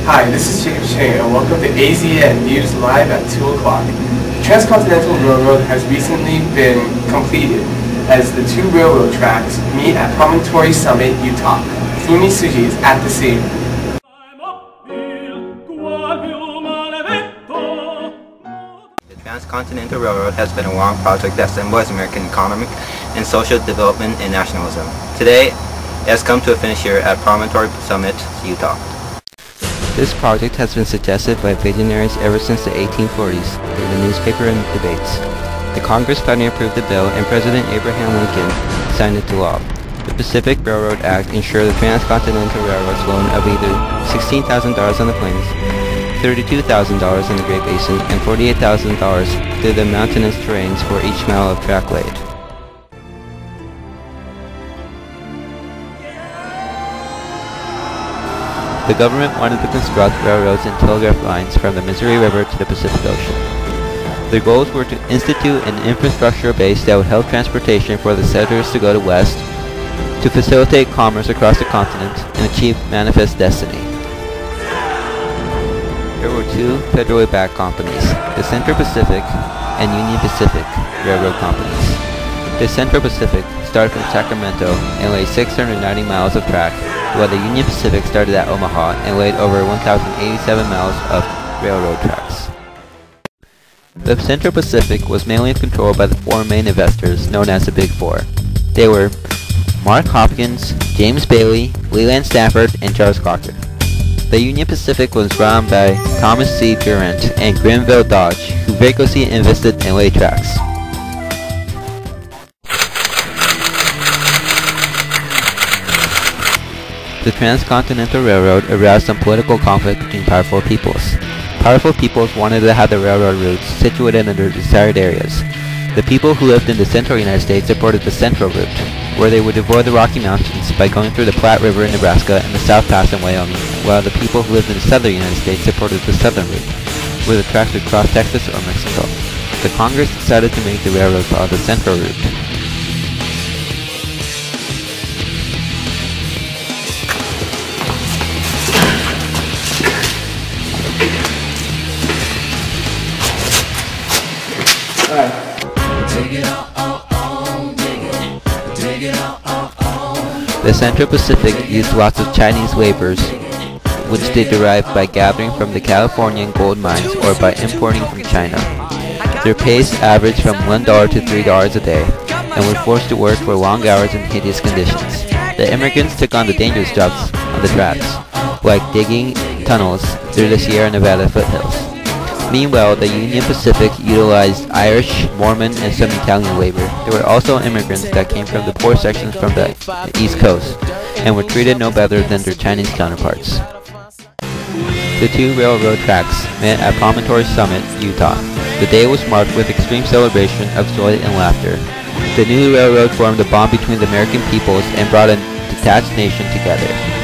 Hi, this is Chang, and welcome to AZN News Live at 2 o'clock. The Transcontinental Railroad has recently been completed as the two railroad tracks meet at Promontory Summit, Utah. Fumi Sugie is at the scene. The Transcontinental Railroad has been a long project that symbolizes American economic and social development and nationalism. Today, it has come to a finish here at Promontory Summit, Utah. This project has been suggested by visionaries ever since the 1840s in the newspaper and debates. The Congress finally approved the bill and President Abraham Lincoln signed it to law. The Pacific Railroad Act ensured the Transcontinental Railroad's loan of either $16,000 on the plains, $32,000 in the Great Basin, and $48,000 through the mountainous terrains for each mile of track laid. The government wanted to construct railroads and telegraph lines from the Missouri River to the Pacific Ocean. Their goals were to institute an infrastructure base that would help transportation for the settlers to go to west, to facilitate commerce across the continent, and achieve manifest destiny. There were two federally backed companies, the Central Pacific and Union Pacific Railroad Companies. The Central Pacific started from Sacramento and laid 690 miles of track, while the Union Pacific started at Omaha and laid over 1,087 miles of railroad tracks. The Central Pacific was mainly controlled by the four main investors known as the Big Four. They were Mark Hopkins, James Bailey, Leland Stanford, and Charles Crocker. The Union Pacific was run by Thomas C. Durant and Grenville Dodge, who vigorously invested in laid tracks. The Transcontinental Railroad aroused some political conflict between powerful peoples. Powerful peoples wanted to have the railroad routes situated in their desired areas. The people who lived in the central United States supported the Central Route, where they would avoid the Rocky Mountains by going through the Platte River in Nebraska and the South Pass in Wyoming, while the people who lived in the southern United States supported the Southern Route, where the tracks would cross Texas or Mexico. The Congress decided to make the railroad follow the Central Route. The Central Pacific used lots of Chinese laborers, which they derived by gathering from the Californian gold mines or by importing from China. Their pays averaged from $1 to $3 a day, and were forced to work for long hours in hideous conditions. The immigrants took on the dangerous jobs on the tracks, like digging tunnels through the Sierra Nevada foothills. Meanwhile, the Union Pacific utilized Irish, Mormon, and some Italian labor. There were also immigrants that came from the poor sections from the East Coast, and were treated no better than their Chinese counterparts. The two railroad tracks met at Promontory Summit, Utah. The day was marked with extreme celebration of joy and laughter. The new railroad formed a bond between the American peoples and brought a detached nation together.